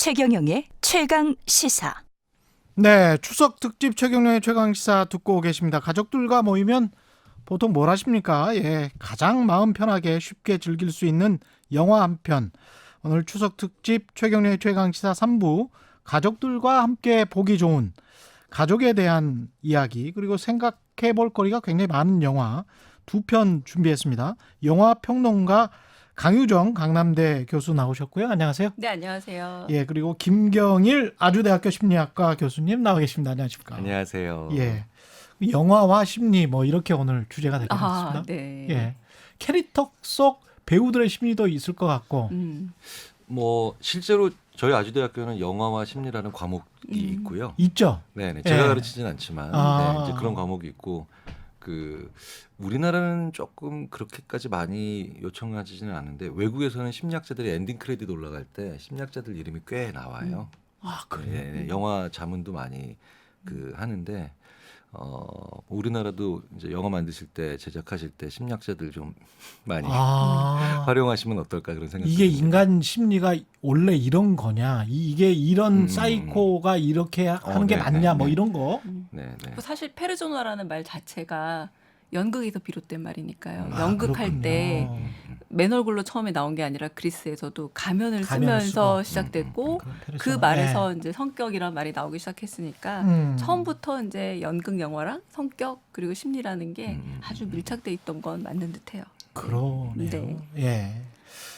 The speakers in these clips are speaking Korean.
최경영의 최강 시사. 네, 추석 특집 최경영의 최강시사 듣고 계십니다. 가족들과 모이면 보통 뭘 하십니까? 예, 가장 마음 편하게 쉽게 즐길 수 있는 영화 한 편. 오늘 추석 특집 최경영의 최강시사 3부, 가족들과 함께 보기 좋은 가족에 대한 이야기, 그리고 생각해 볼 거리가 굉장히 많은 영화 두 편 준비했습니다. 영화 평론가 강유정 강남대 교수 나오셨고요. 안녕하세요. 네, 안녕하세요. 예, 그리고 김경일 아주대학교 심리학과 교수님 나와 계십니다. 안녕하십니까? 안녕하세요. 예, 영화와 심리 뭐 이렇게 오늘 주제가 되겠습니다. 네. 예, 캐릭터 속 배우들의 심리도 있을 것 같고. 뭐 실제로 저희 아주대학교는 영화와 심리라는 과목이 있고요. 있죠. 네네. 제가 예. 가르치진 않지만 아. 네, 이제 그런 과목이 있고 우리나라는 조금 그렇게까지 많이 요청하지는 않은데 외국에서는 심리학자들이 엔딩 크레딧 올라갈 때 심리학자들 이름이 꽤 나와요. 아, 그래요? 네, 네. 영화 자문도 많이 하는데 우리나라도 이제 영화 만드실 때 제작하실 때 심리학자들 좀 많이 아, 활용하시면 어떨까 그런 생각이 이게 듭니다. 인간 심리가 원래 이런 거냐? 이게 이런 사이코가 이렇게 하는 게 네, 맞냐? 네, 뭐 네. 이런 거. 네, 네. 사실 페르소나라는 말 자체가 연극에서 비롯된 말이니까요. 아, 연극할 그렇군요. 때 맨 얼굴로 처음에 나온 게 아니라 그리스에서도 가면을 가면을 쓰면서 쓰고. 시작됐고 그 페르소나. 말에서 예. 이제 성격이란 말이 나오기 시작했으니까 처음부터 이제 연극 영화랑 성격 그리고 심리라는 게 아주 밀착돼 있던 건 맞는 듯해요. 그러네요. 네. 예.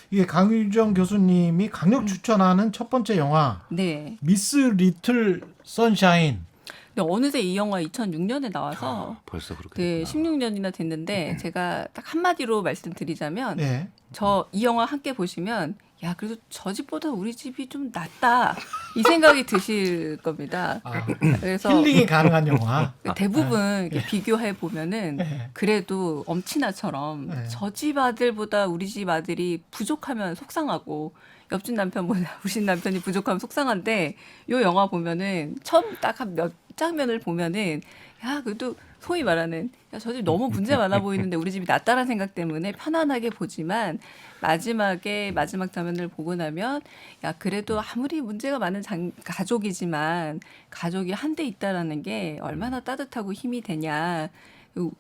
이게 강유정 교수님이 강력 추천하는 첫 번째 영화 네. 미스 리틀 선샤인. 근데 어느새 이 영화 2006년에 나와서 벌써 그렇게 네, 됐구나. 16년이나 됐는데 제가 딱 한마디로 말씀드리자면 예. 저 이 영화 함께 보시면 야 그래도 저 집보다 우리 집이 좀 낫다 이 생각이 드실 겁니다. 아, 그래서 힐링이 가능한 영화. 대부분 이렇게 비교해 보면은 네. 그래도 엄친아처럼 네. 저 집 아들보다 우리 집 아들이 부족하면 속상하고 옆집 남편보다 우리 집 남편이 부족하면 속상한데 요 영화 보면은 처음 딱 한 몇 장면을 보면은 야 그래도 소위 말하는 야 저 집 너무 문제 많아 보이는데 우리 집이 낫다라는 생각 때문에 편안하게 보지만 마지막 장면을 보고 나면 야 그래도 아무리 문제가 많은 가족이지만 가족이 한데 있다라는 게 얼마나 따뜻하고 힘이 되냐.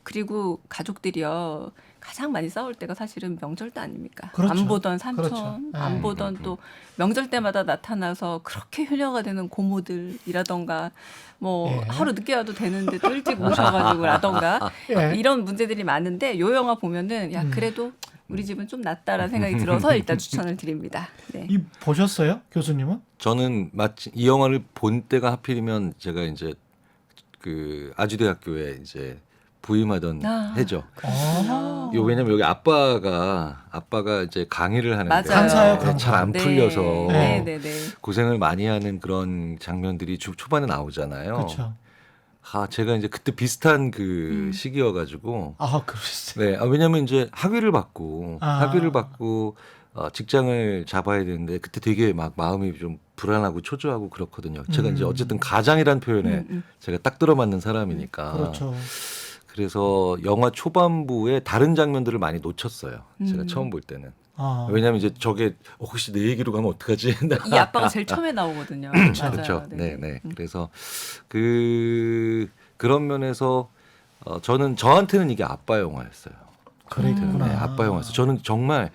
그리고 가족들이요 가장 많이 싸울 때가 사실은 명절 때 아닙니까? 그렇죠. 안 보던 삼촌, 그렇죠. 안 네. 보던 또 명절 때마다 나타나서 그렇게 효녀가 되는 고모들이라던가 뭐 예. 하루 늦게 와도 되는데 또 일찍 오셔가지고라던가 예. 이런 문제들이 많은데 요 영화 보면은 야 그래도 우리 집은 좀 낫다라는 생각이 들어서 일단 추천을 드립니다. 네. 이 보셨어요, 교수님은? 저는 마치 이 영화를 본 때가 하필이면 제가 이제 그 아주대학교에 이제 부임하던 해죠. 아. 요 왜냐면 여기 아빠가 이제 강의를 하는데 맞아요. 강사요, 강사. 잘 안 풀려서 네, 네, 네. 고생을 많이 하는 그런 장면들이 초반에 나오잖아요. 그렇죠. 제가 이제 그때 비슷한 그 시기여가지고 아, 그러셨어요. 네, 왜냐면 이제 학위를 받고 아. 직장을 잡아야 되는데 그때 되게 막 마음이 좀 불안하고 초조하고 그렇거든요. 제가 이제 어쨌든 가장이란 표현에 제가 딱 들어맞는 사람이니까. 그렇죠. 그래서 영화 초반부에 다른 장면들을 많이 놓쳤어요. 제가 처음 볼 때는. 아. 왜냐하면 이제 저게 혹시 내 얘기로 가면 어떡하지? 이 아빠가 제일 처음에 나오거든요. 그렇죠. 맞아요. 그렇죠. 네. 네. 그래서 그런 면에서 저한테는 이게 아빠 영화였어요. 그랬구나. 네, 아빠 영화였어요. 저는 정말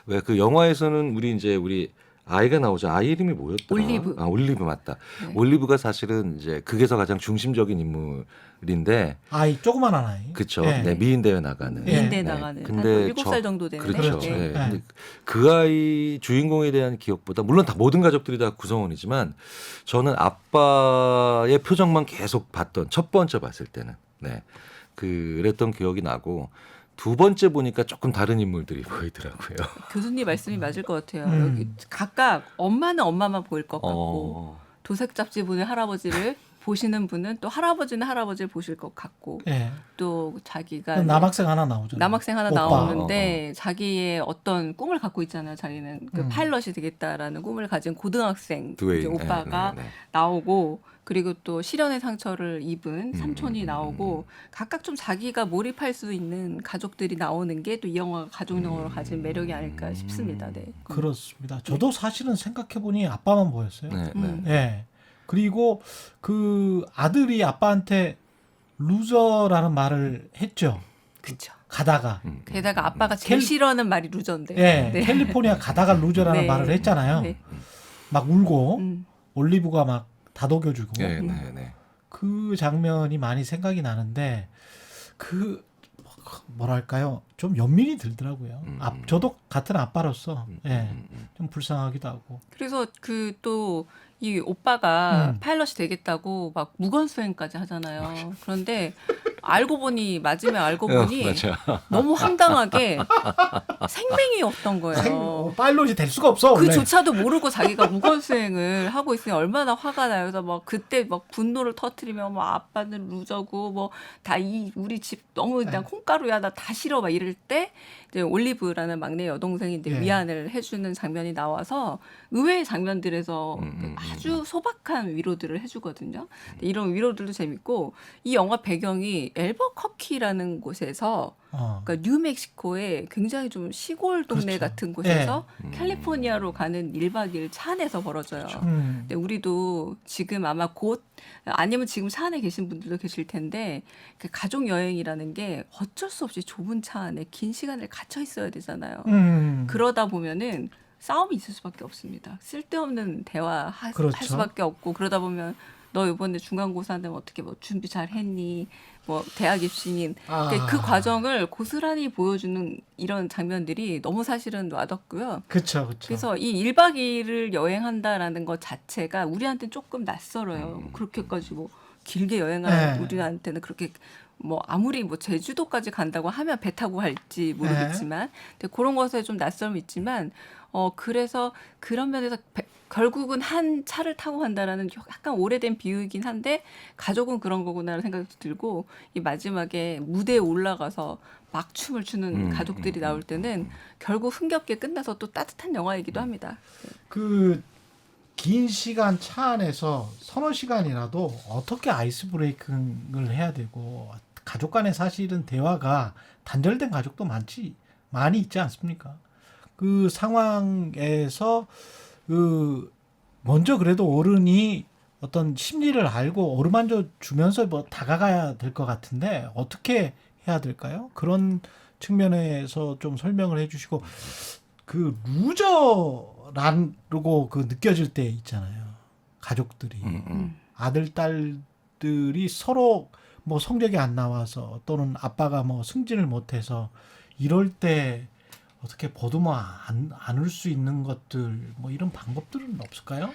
왜 그 영화에서는 우리 아이가 나오죠. 아이 이름이 뭐였더라? 올리브. 올리브 맞다. 네. 올리브가 사실은 이제 극에서 가장 중심적인 인물인데, 아이, 조그만한 아이. 그렇죠. 예. 네, 미인 대회 나가는. 예. 미인대 네. 나가는 근데 한 7살 정도 되는 그렇죠. 그렇죠. 예. 네. 근데 그 아이 주인공에 대한 기억보다 물론 다 모든 가족들이 다 구성원이지만 저는 아빠의 표정만 계속 봤던 첫 번째 봤을 때는 그랬던 기억이 나고 두 번째 보니까 조금 다른 인물들이 보이더라고요. 교수님 말씀이 맞을 것 같아요. 여기 음. 각각 엄마는 엄마만 보일 것 같고 어, 도색 잡지 보는 할아버지를 보시는 분은 또 할아버지는 할아버지를 보실 것 같고 예. 또 자기가 남학생 하나 나오죠. 남학생 하나 오빠. 나오는데 자기의 어떤 꿈을 갖고 있잖아요. 자기는 그 파일럿이 되겠다라는 꿈을 가진 고등학생 이제 두웨인. 오빠가 네. 나오고 그리고 또 실연의 상처를 입은 삼촌이 나오고 각각 좀 자기가 몰입할 수 있는 가족들이 나오는 게 또 이 영화가 가족 영화로 가진 매력이 아닐까 싶습니다. 네. 그렇습니다. 저도 사실은 생각해 보니 아빠만 보였어요. 네, 네. 음. 예. 그리고 그 아들이 아빠한테 루저라는 말을 했죠. 그렇죠. 가다가. 게다가 아빠가 제일 싫어하는 말이 루저인데. 예. 네. 캘리포니아 가다가 루저라는 네. 말을 했잖아요. 네. 막 울고 음. 올리브가 막 다독여주고 네, 네, 네. 그 장면이 많이 생각이 나는데 그 뭐랄까요 좀 연민이 들더라고요. 저도 같은 아빠로서 예, 좀 불쌍하기도 하고. 그래서 그 또 이 오빠가 음. 파일럿이 되겠다고 막 무건수행까지 하잖아요. 그런데 알고 보니 맞으면 알고 보니 맞아. 너무 황당하게 생명이 없던 거예요. 파일럿이 될 수가 없어. 원래. 그조차도 모르고 자기가 무건수행을 하고 있으니 얼마나 화가 나요. 그래서 막 그때 막 분노를 터트리며 뭐 아빠는 루저고 뭐 다 이 우리 집 너무 그냥 콩가루야 나 다 싫어 막 이럴 때 이제 올리브라는 막내 여동생이 이제 예. 위안을 해주는 장면이 나와서 의외의 장면들에서 아주 소박한 위로들을 해주거든요. 이런 위로들도 재밌고 이 영화 배경이 엘버커키라는 곳에서 그러니까 뉴멕시코의 굉장히 좀 시골 동네 그렇죠. 같은 곳에서 캘리포니아로 가는 1박 2일 차 안에서 벌어져요. 근데 우리도 지금 아마 곧 아니면 지금 차 안에 계신 분들도 계실 텐데 그 가족 여행이라는 게 어쩔 수 없이 좁은 차 안에 긴 시간을 갇혀 있어야 되잖아요. 그러다 보면은 싸움이 있을 수밖에 없습니다. 쓸데없는 대화 할 그렇죠. 수밖에 없고 그러다 보면 너 이번에 중간고사인데 어떻게 뭐 준비 잘 했니? 뭐 대학 입시니 그 과정을 고스란히 보여주는 이런 장면들이 너무 사실은 와닿고요. 그렇죠. 그래서 이 1박 2일을 여행한다라는 것 자체가 우리한테는 조금 낯설어요. 그렇게까지 뭐 길게 여행하는 네. 우리한테는 그렇게 뭐 아무리 뭐 제주도까지 간다고 하면 배 타고 갈지 모르겠지만 근데 그런 것에 좀 낯설음이 있지만 그래서 그런 면에서 결국은 한 차를 타고 간다라는 약간 오래된 비유이긴 한데 가족은 그런 거구나라는 생각이 들고 이 마지막에 무대에 올라가서 막 춤을 추는 가족들이 나올 때는 결국 흥겹게 끝나서 또 따뜻한 영화이기도 합니다. 그 긴 시간 차 안에서 서너 시간이라도 어떻게 아이스 브레이킹을 해야 되고 가족 간의 사실은 대화가 단절된 가족도 많이 있지 않습니까? 그 상황에서 그 먼저 그래도 어른이 어떤 심리를 알고 어루만져 주면서 뭐 다가가야 될 것 같은데 어떻게 해야 될까요? 그런 측면에서 좀 설명을 해주시고 그 루저라고 그 느껴질 때 있잖아요. 가족들이 아들 딸들이 서로 뭐 성적이 안 나와서 또는 아빠가 뭐 승진을 못해서 이럴 때 어떻게 보듬어 안을 수 있는 것들 뭐 이런 방법들은 없을까요?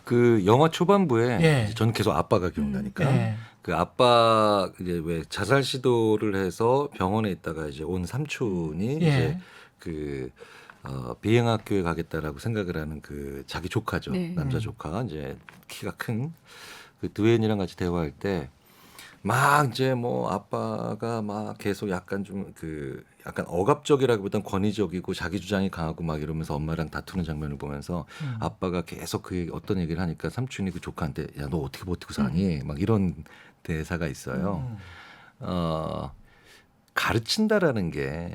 그 영화 초반부에 예. 저는 계속 아빠가 기억나니까 예. 그 아빠 이제 왜 자살 시도를 해서 병원에 있다가 이제 온 삼촌이 예. 이제 그 비행학교에 가겠다라고 생각을 하는 그 자기 조카죠. 네. 남자 조카 이제 키가 큰 그 드웨인이랑 같이 대화할 때 막 이제 뭐 아빠가 막 계속 약간 좀 그 약간 억압적이라기보단 권위적이고 자기 주장이 강하고 막 이러면서 엄마랑 다투는 장면을 보면서 아빠가 계속 그 어떤 얘기를 하니까 삼촌이 그 조카한테 야 너 어떻게 버티고 사니 막 이런 대사가 있어요. 가르친다라는 게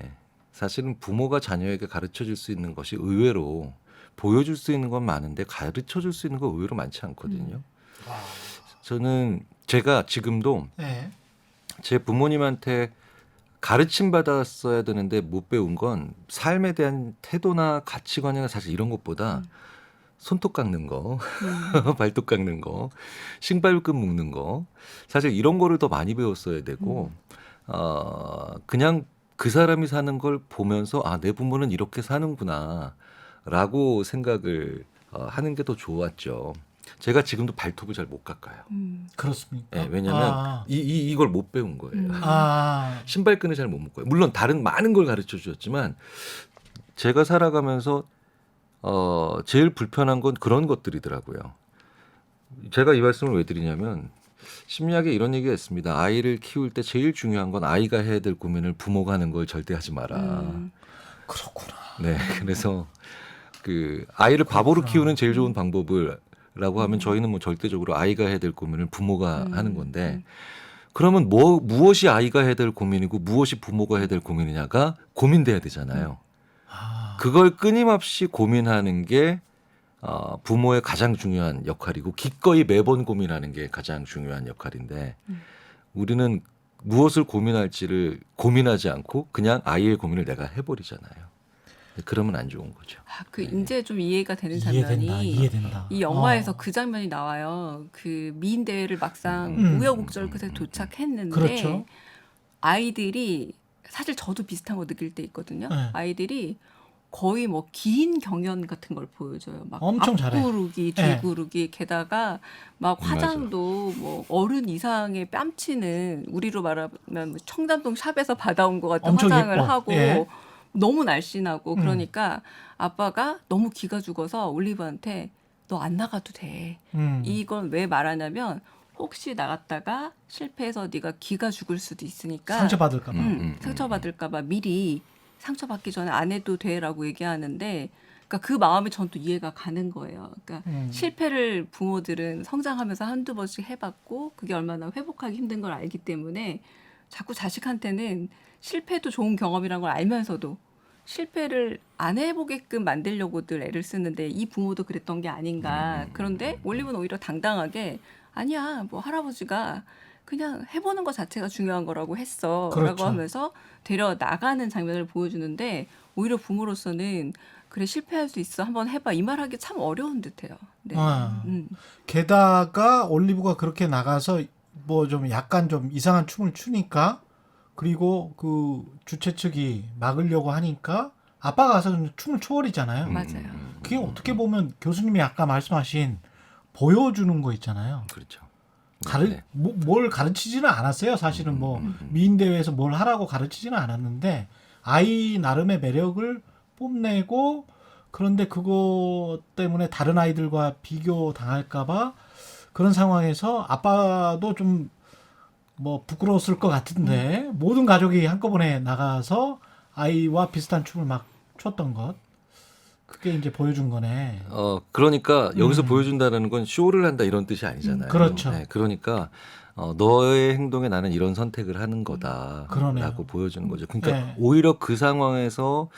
사실은 부모가 자녀에게 가르쳐 줄 수 있는 것이 의외로 보여줄 수 있는 건 많은데 가르쳐 줄 수 있는 건 의외로 많지 않거든요. 저는 제가 지금도 예. 제 부모님한테 가르침 받았어야 되는데 못 배운 건 삶에 대한 태도나 가치관이나 사실 이런 것보다 손톱 깎는 거, 발톱 깎는 거, 신발끈 묶는 거 사실 이런 거를 더 많이 배웠어야 되고 그냥 그 사람이 사는 걸 보면서 아, 내 부모는 이렇게 사는구나라고 생각을 하는 게 더 좋았죠. 제가 지금도 발톱을 잘 못 깎아요. 그렇습니까? 네, 왜냐하면 이걸 못 배운 거예요. 신발끈을 잘 못 묶어요. 물론 다른 많은 걸 가르쳐 주셨지만 제가 살아가면서 제일 불편한 건 그런 것들이더라고요. 제가 이 말씀을 왜 드리냐면 심리학에 이런 얘기가 있습니다. 아이를 키울 때 제일 중요한 건 아이가 해야 될 고민을 부모가 하는 걸 절대 하지 마라. 그렇구나. 네, 그래서 그 아이를 바보로 키우는 제일 좋은 방법을라고 하면 저희는 뭐 절대적으로 아이가 해야 될 고민을 부모가 하는 건데 그러면 무엇이 아이가 해야 될 고민이고 무엇이 부모가 해야 될 고민이냐가 고민돼야 되잖아요. 그걸 끊임없이 고민하는 게 부모의 가장 중요한 역할이고 기꺼이 매번 고민하는 게 가장 중요한 역할인데 우리는 무엇을 고민할지를 고민하지 않고 그냥 아이의 고민을 내가 해버리잖아요. 그러면 안 좋은 거죠. 그 이제 좀 이해가 되는 장면이 이해된다. 이 영화에서 그 장면이 나와요. 그 미인 대회를 막상 우여곡절 끝에 도착했는데 그렇죠. 아이들이 사실 저도 비슷한 거 느낄 때 있거든요. 네. 아이들이 거의 뭐 긴 경연 같은 걸 보여줘요. 막 엄청 잘해. 앞구르기, 뒤구르기, 게다가 막 화장도 뭐 어른 이상의 뺨치는 우리로 말하면 뭐 청담동 샵에서 받아온 것 같은 엄청 화장을 예뻐. 하고 예. 너무 날씬하고 그러니까 아빠가 너무 기가 죽어서 올리브한테 너 안 나가도 돼. 이건 왜 말하냐면 혹시 나갔다가 실패해서 네가 기가 죽을 수도 있으니까 상처받을까 봐. 상처받을까 봐 미리 상처받기 전에 안 해도 돼라고 얘기하는데 그러니까 그 마음이 전 또 이해가 가는 거예요. 그러니까 실패를 부모들은 성장하면서 한두 번씩 해봤고 그게 얼마나 회복하기 힘든 걸 알기 때문에 자꾸 자식한테는 실패도 좋은 경험이라는 걸 알면서도 실패를 안 해보게끔 만들려고들 애를 쓰는데 이 부모도 그랬던 게 아닌가. 그런데 올리브는 오히려 당당하게 아니야 뭐 할아버지가 그냥 해보는 것 자체가 중요한 거라고 했어 그렇죠. 라고 하면서 데려나가는 장면을 보여주는데 오히려 부모로서는 그래 실패할 수 있어 한번 해봐 이 말하기 참 어려운 듯해요. 네. 게다가 올리브가 그렇게 나가서 뭐 좀 약간 좀 이상한 춤을 추니까 그리고 그 주최 측이 막으려고 하니까 아빠가 가서 춤을 춰버리잖아요. 맞아요. 그게 어떻게 보면 교수님이 아까 말씀하신 보여주는 거 있잖아요. 그렇죠. 네. 뭘 가르치지는 않았어요. 사실은 뭐 미인 대회에서 뭘 하라고 가르치지는 않았는데 아이 나름의 매력을 뽐내고 그런데 그거 때문에 다른 아이들과 비교 당할까봐 그런 상황에서 아빠도 좀 뭐 부끄러웠을 것 같은데 모든 가족이 한꺼번에 나가서 아이와 비슷한 춤을 막 췄던 것 그게 이제 보여준 거네. 그러니까 여기서 보여준다는 건 쇼를 한다 이런 뜻이 아니잖아요. 그렇죠. 네, 그러니까 너의 행동에 나는 이런 선택을 하는 그러네요. 거다라고 보여주는 거죠. 그러니까 네. 오히려 그 상황에서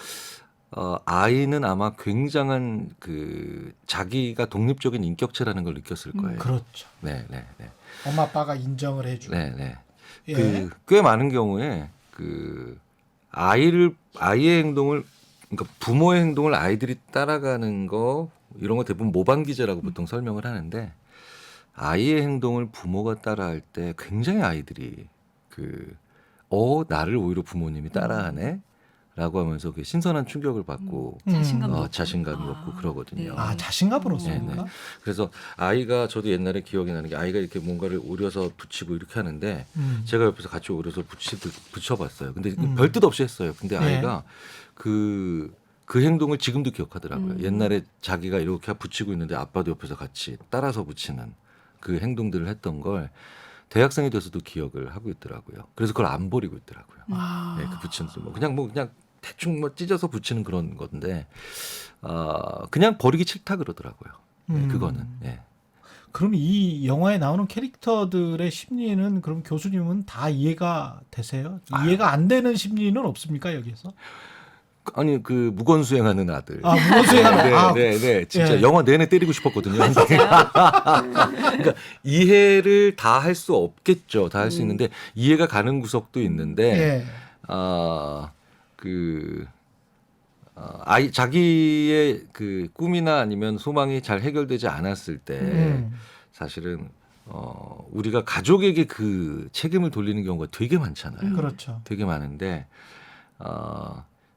아이는 아마 굉장한 그 자기가 독립적인 인격체라는 걸 느꼈을 거예요. 그렇죠. 네, 네, 네. 엄마 아빠가 인정을 해주고. 네, 네. 예. 꽤 많은 경우에 그 아이의 행동을 그러니까 부모의 행동을 아이들이 따라가는 거 이런 거 대부분 모방 기제라고 보통 설명을 하는데 아이의 행동을 부모가 따라할 때 굉장히 아이들이 나를 오히려 부모님이 따라하네. 라고 하면서 그 신선한 충격을 받고 자신감이 없고 그러거든요. 아, 자신감으로 씁니까? 네네. 그래서 아이가 저도 옛날에 기억이 나는 게 아이가 이렇게 뭔가를 오려서 붙이고 이렇게 하는데 제가 옆에서 같이 오려서 붙여봤어요. 근데 별 뜻 없이 했어요. 근데 네. 아이가 그 행동을 지금도 기억하더라고요. 옛날에 자기가 이렇게 붙이고 있는데 아빠도 옆에서 같이 따라서 붙이는 그 행동들을 했던 걸 대학생이 돼서도 기억을 하고 있더라고요. 그래서 그걸 안 버리고 있더라고요. 네, 그 붙이는 그냥 대충 찢어서 붙이는 그런 건데 그냥 버리기 싫다 그러더라고요. 네, 그거는. 네. 그럼 이 영화에 나오는 캐릭터들의 심리는 그럼 교수님은 다 이해가 되세요? 이해가 안 되는 심리는 없습니까 여기서? 아니 그 무건수행하는 아들. 아, 무건수행하는 네. 진짜 예. 영화 내내 때리고 싶었거든요. 그러니까 이해를 다 할 수 없겠죠. 다 할 수 있는데 이해가 가는 구석도 있는데 예. 아이 자기의 그 꿈이나 아니면 소망이 잘 해결되지 않았을 때 사실은 우리가 가족에게 그 책임을 돌리는 경우가 되게 많잖아요. 그렇죠. 되게 많은데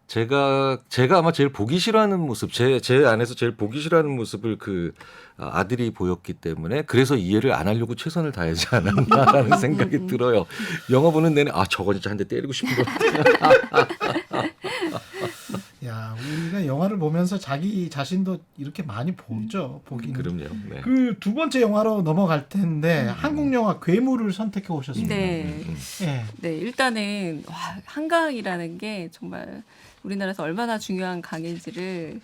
제가 아마 제일 보기 싫어하는 모습, 제 안에서 제일 보기 싫어하는 모습을 그 아들이 보였기 때문에 그래서 이해를 안 하려고 최선을 다하지 않았나라는 생각이 들어요. 영화 보는 내내 저거 진짜 한 대 때리고 싶은 것 같아요. 야, 우리가 영화를 보면서 자기 자신도 이렇게 많이 보죠. 보기는. 그럼요. 네. 그 두 번째 영화로 넘어갈 텐데 한국 영화 괴물을 선택해 오셨습니다. 네. 예. 네, 일단은 와, 한강이라는 게 정말 우리나라에서 얼마나 중요한 강인지를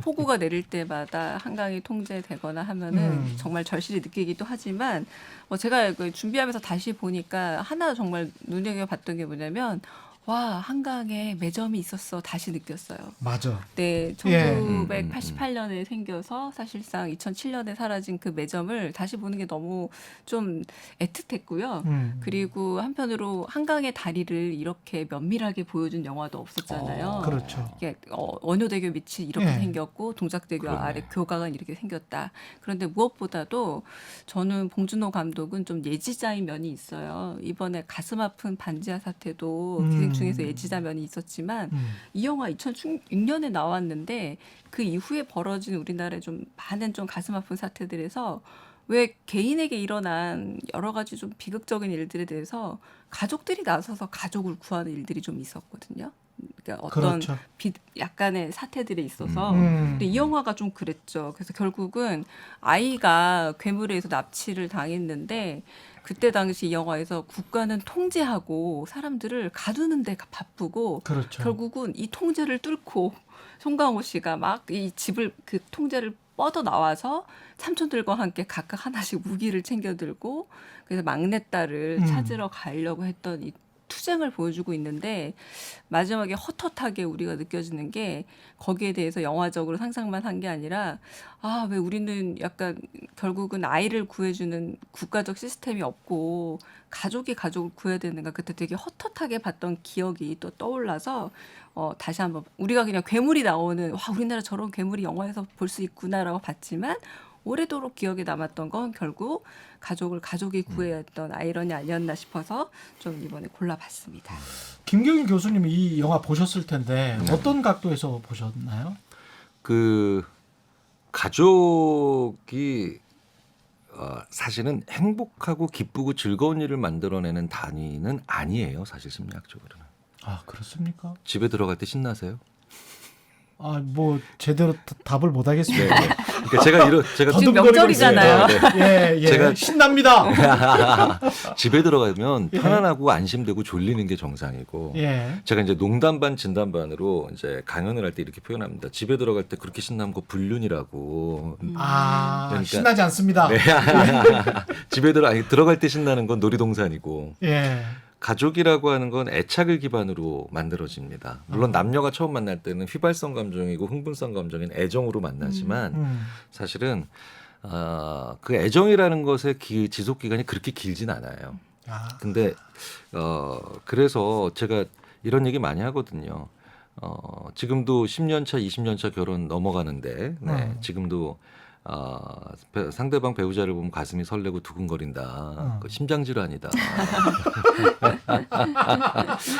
폭우가 내릴 때마다 한강이 통제되거나 하면은 정말 절실히 느끼기도 하지만 제가 그 준비하면서 다시 보니까 하나 정말 눈여겨봤던 게 뭐냐면 와, 한강에 매점이 있었어 다시 느꼈어요. 맞아. 네, 예. 1988년에 생겨서 사실상 2007년에 사라진 그 매점을 다시 보는 게 너무 좀 애틋했고요. 그리고 한편으로 한강의 다리를 이렇게 면밀하게 보여준 영화도 없었잖아요. 그렇죠. 이게 원효대교 밑이 이렇게 예. 생겼고 동작대교 그러네. 아래 교각은 이렇게 생겼다. 그런데 무엇보다도 저는 봉준호 감독은 좀 예지자인 면이 있어요. 이번에 가슴 아픈 반지하 사태도 기생충에서 예지자 면이 있었지만 이 영화 2006년에 나왔는데 그 이후에 벌어진 우리나라의 좀 많은 좀 가슴 아픈 사태들에서 왜 개인에게 일어난 여러 가지 좀 비극적인 일들에 대해서 가족들이 나서서 가족을 구하는 일들이 좀 있었거든요. 그러니까 어떤 그렇죠. 약간의 사태들에 있어서. 음. 근데 이 영화가 좀 그랬죠. 그래서 결국은 아이가 괴물에 의해서 납치를 당했는데 그때 당시 이 영화에서 국가는 통제하고 사람들을 가두는 데가 바쁘고 그렇죠. 결국은 이 통제를 뚫고 송강호 씨가 막 이 집을 그 통제를 뻗어 나와서 삼촌들과 함께 각각 하나씩 무기를 챙겨 들고 그래서 막내딸을 찾으러 가려고 했던 이 투쟁을 보여주고 있는데 마지막에 헛헛하게 우리가 느껴지는 게 거기에 대해서 영화적으로 상상만 한 게 아니라 아, 왜 우리는 약간 결국은 아이를 구해주는 국가적 시스템이 없고 가족이 가족을 구해야 되는가 그때 되게 헛헛하게 봤던 기억이 또 떠올라서 다시 한번 우리가 그냥 괴물이 나오는 와 우리나라 저런 괴물이 영화에서 볼 수 있구나라고 봤지만 오래도록 기억에 남았던 건 결국 가족이 구해야 했던 아이러니 아니었나 싶어서 좀 이번에 골라봤습니다. 김경일 교수님이 이 영화 보셨을 텐데 어떤 각도에서 보셨나요? 그 가족이 사실은 행복하고 기쁘고 즐거운 일을 만들어내는 단위는 아니에요. 사실 심리학적으로는. 아, 그렇습니까? 집에 들어갈 때 신나세요? 아, 뭐 제대로 답을 못 하겠습니다. 그러니까 제가 지금 명절이잖아요. 예, 예. 제가- 신납니다. 집에 들어가면 예. 편안하고 안심되고 졸리는 게 정상이고 예. 제가 이제 농담 반 진담 반으로 이제 강연을 할 때 이렇게 표현합니다. 집에 들어갈 때 그렇게 신나는 거 불륜이라고. 아, 그러니까- 신나지 않습니다. 네. 집에 들어갈 때 신나는 건 놀이동산이고 예. 가족이라고 하는 건 애착을 기반으로 만들어집니다. 물론 남녀가 처음 만날 때는 휘발성 감정이고 흥분성 감정인 애정으로 만나지만 사실은 그 애정이라는 것의 지속 기간이 그렇게 길진 않아요. 아, 근데 그래서 제가 이런 얘기 많이 하거든요. 지금도 10년 차, 20년 차 결혼 넘어가는데 지금도 상대방 배우자를 보면 가슴이 설레고 두근거린다. 그 심장 질환이다.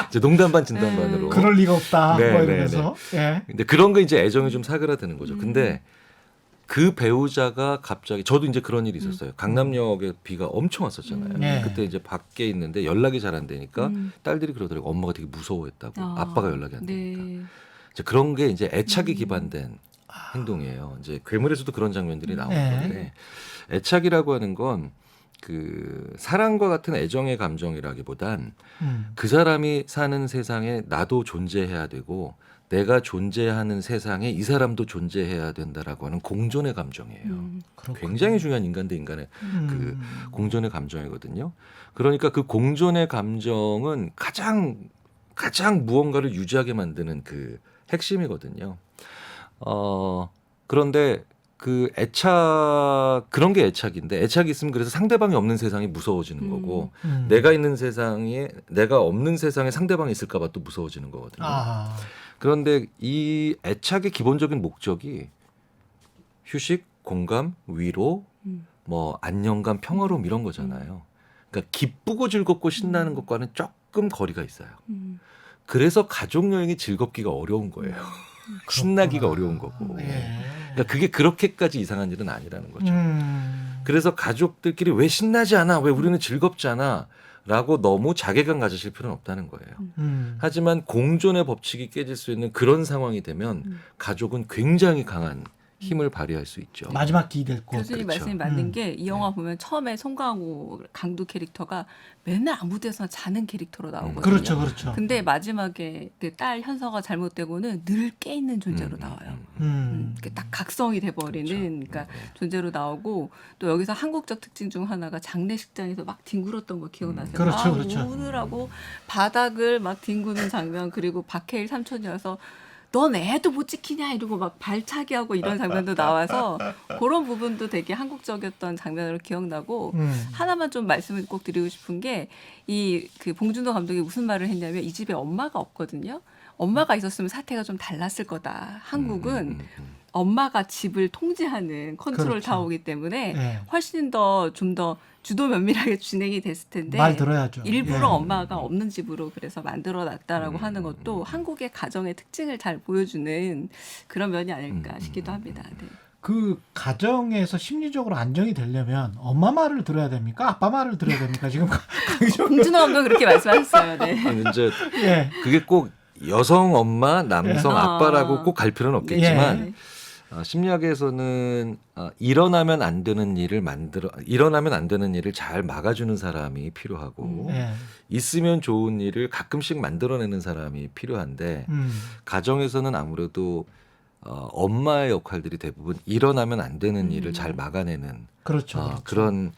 이제 농담 반 진담 반으로. 그럴 리가 없다. 네, 뭐 네, 이러면서. 예. 근데 그런 거 이제 애정이 좀 사그라드는 거죠. 근데 그 배우자가 갑자기 저도 이제 그런 일이 있었어요. 강남역에 비가 엄청 왔었잖아요. 네. 그때 이제 밖에 있는데 연락이 잘 안 되니까 딸들이 그러더라고요. 엄마가 되게 무서워했다고. 아빠가 연락이 안 되니까. 네. 이제 그런 게 이제 애착이 기반된 행동이에요. 이제 괴물에서도 그런 장면들이 나오는데 애착이라고 하는 건 그 사랑과 같은 애정의 감정이라기보단 그 사람이 사는 세상에 나도 존재해야 되고 내가 존재하는 세상에 이 사람도 존재해야 된다라고 하는 공존의 감정이에요. 굉장히 중요한 인간 대 인간의 그 공존의 감정이거든요. 그러니까 그 공존의 감정은 가장 무언가를 유지하게 만드는 그 핵심이거든요. 그런데 그 그런 게 애착인데 애착이 있으면 그래서 상대방이 없는 세상이 무서워지는 거고 내가 있는 세상에 내가 없는 세상에 상대방이 있을까 봐 또 무서워지는 거거든요. 아, 그런데 이 애착의 기본적인 목적이 휴식, 공감, 위로, 뭐 안녕감, 평화로움 이런 거잖아요. 그러니까 기쁘고 즐겁고 신나는 것과는 조금 거리가 있어요. 그래서 가족 여행이 즐겁기가 어려운 거예요. 신나기가 어려운 거고. 예. 그러니까 그게 그렇게까지 이상한 일은 아니라는 거죠. 그래서 가족들끼리 왜 신나지 않아? 왜 우리는 즐겁지 않아? 라고 너무 자괴감 가지실 필요는 없다는 거예요. 하지만 공존의 법칙이 깨질 수 있는 그런 상황이 되면 가족은 굉장히 강한 힘을 발휘할 수 있죠. 마지막 기댈 곳. 교수님 그렇죠. 말씀이 맞는 게 이 영화 보면 처음에 송강호 강도 캐릭터가 맨날 아무 데서나 자는 캐릭터로 나오거든요. 그렇죠, 그렇죠. 근데 마지막에 그 딸 현서가 잘못되고는 늘 깨 있는 존재로 나와요. 딱 각성이 돼버리는 그러니까 존재로 나오고 또 여기서 한국적 특징 중 하나가 장례식장에서 막 뒹굴었던 거 기억나세요? 그렇죠, 막 그렇죠. 우느라고 바닥을 막 뒹구는 장면 그리고 박해일 삼촌이어서 넌 애도 못 지키냐 이러고 막 발차기 하고 이런 장면도 나와서 그런 부분도 되게 한국적이었던 장면으로 기억나고 하나만 좀 말씀을 꼭 드리고 싶은 게 이 그 봉준호 감독이 무슨 말을 했냐면 이 집에 엄마가 없거든요. 엄마가 있었으면 사태가 좀 달랐을 거다. 한국은 엄마가 집을 통제하는 컨트롤 그렇죠. 타워이기 때문에 예. 훨씬 더 좀 더 주도 면밀하게 진행이 됐을 텐데 말 들어야죠. 일부러 예. 엄마가 없는 집으로 그래서 만들어놨다라고 하는 것도 한국의 가정의 특징을 잘 보여주는 그런 면이 아닐까 싶기도 합니다. 네. 그 가정에서 심리적으로 안정이 되려면 엄마 말을 들어야 됩니까? 아빠 말을 들어야 됩니까? 지금 봉준호 감독 그렇게 말씀하셨어요. 네. 이제 예. 그게 꼭 여성 엄마, 남성 예. 아빠라고 꼭 갈 필요는 없겠지만 네. 심리학에서는 일어나면 안 되는 일을 잘 막아주는 사람이 필요하고 예. 있으면 좋은 일을 가끔씩 만들어내는 사람이 필요한데 가정에서는 아무래도 엄마의 역할들이 대부분 일어나면 안 되는 일을 잘 막아내는 그렇죠. 그렇죠. 그런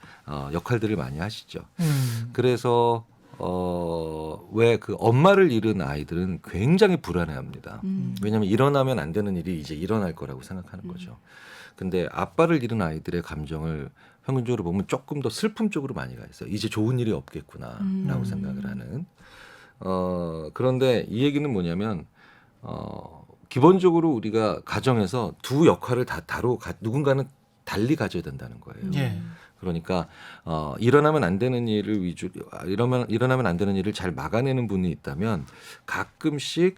역할들을 많이 하시죠. 그래서 왜 그 엄마를 잃은 아이들은 굉장히 불안해합니다. 왜냐하면 일어나면 안 되는 일이 이제 일어날 거라고 생각하는 거죠. 근데 아빠를 잃은 아이들의 감정을 평균적으로 보면 조금 더 슬픔 쪽으로 많이 가 있어요. 이제 좋은 일이 없겠구나라고 생각을 하는. 그런데 이 얘기는 뭐냐면 기본적으로 우리가 가정에서 두 역할을 누군가는 달리 가져야 된다는 거예요. 예. 그러니까 일어나면 안 되는 일을 일어나면 안 되는 일을 잘 막아내는 분이 있다면 가끔씩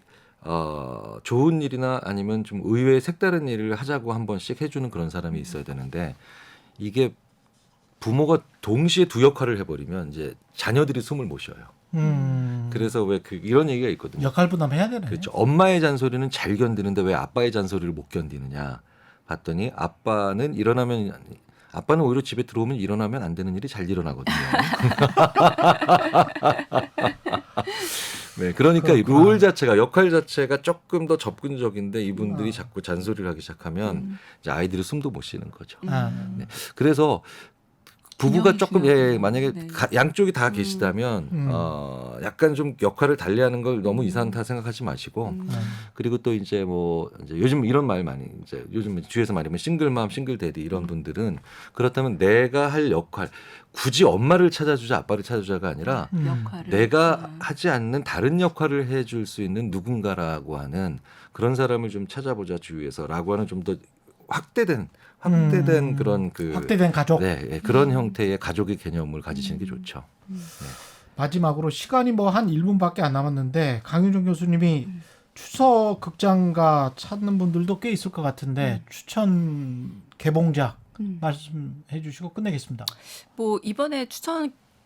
좋은 일이나 아니면 좀 의외의 색다른 일을 하자고 한 번씩 해주는 그런 사람이 있어야 되는데 이게 부모가 동시에 두 역할을 해버리면 이제 자녀들이 숨을 못 쉬어요. 그래서 왜 이런 얘기가 있거든요. 역할 분담해야 되네. 그렇죠. 엄마의 잔소리는 잘 견디는데 왜 아빠의 잔소리를 못 견디느냐 봤더니 아빠는 오히려 집에 들어오면 일어나면 안 되는 일이 잘 일어나거든요. 네, 그러니까 이 롤 자체가 역할 자체가 조금 더 접근적인데 이분들이 자꾸 잔소리를 하기 시작하면 이제 아이들이 숨도 못 쉬는 거죠. 네. 그래서 부부가 균형이 조금 중요하죠. 만약에 네. 양쪽이 다 계시다면 약간 좀 역할을 달리하는 걸 너무 이상하다 생각하지 마시고 그리고 또 이제 요즘 이런 말 많이 이제 요즘 주위에서 말하면 싱글맘, 싱글데디 이런 분들은 그렇다면 내가 할 역할 굳이 엄마를 찾아주자 아빠를 찾아주자가 아니라 역할을 내가 하지 않는 다른 역할을 해줄 수 있는 누군가라고 하는 그런 사람을 좀 찾아보자 주위에서라고 하는 좀 더 확대된 그런 확대된 가족. 네, 그런 형태의 가족의 개념을 가지시는 게 좋죠. 마지막으로 시간이 뭐 한 1분밖에 안 남았는데 강윤정 교수님이 추석 극장가 찾는 분들도 꽤 있을 것 같은데 추천 개봉작 말씀해 주시고 끝내겠습니다. 뭐 이번에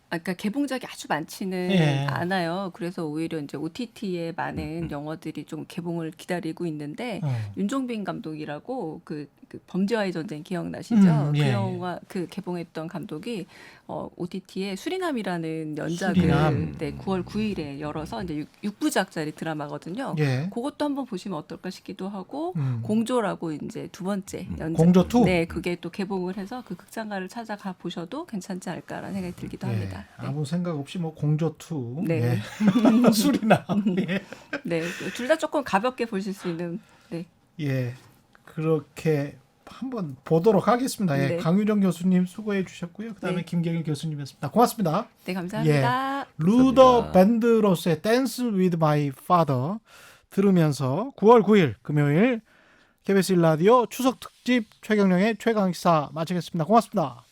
그러니까 개봉작이 아주 많지는 예. 않아요. 그래서 오히려 이제 OTT에 많은 영화들이 좀 개봉을 기다리고 있는데 윤종빈 감독이라고 그 범죄와의 전쟁 기억나시죠? 예, 그 예. 영화 그 개봉했던 감독이 OTT에 수리남이라는 연작을 수리남. 네, 9월 9일에 열어서 이제 6부작짜리 드라마거든요. 예. 그것도 한번 보시면 어떨까 싶기도 하고 공조라고 이제 두 번째 연작. 공조 2? 네, 그게 또 개봉을 해서 그 극장가를 찾아가 보셔도 괜찮지 않을까라는 생각이 들기도 합니다. 네. 아무 생각 없이 뭐 공조 2, 네. 예. 수리남, 예. 네, 둘 다 조금 가볍게 보실 수 있는. 네, 예, 그렇게 한번 보도록 하겠습니다. 예, 네. 강유정 교수님 수고해 주셨고요. 그다음에 네. 김경일 교수님이었습니다. 고맙습니다. 네 감사합니다. 루더 밴드로스의 Dance with My Father 들으면서 9월 9일 금요일 KBS 1라디오 추석 특집 최경영의 최강시사 마치겠습니다. 고맙습니다.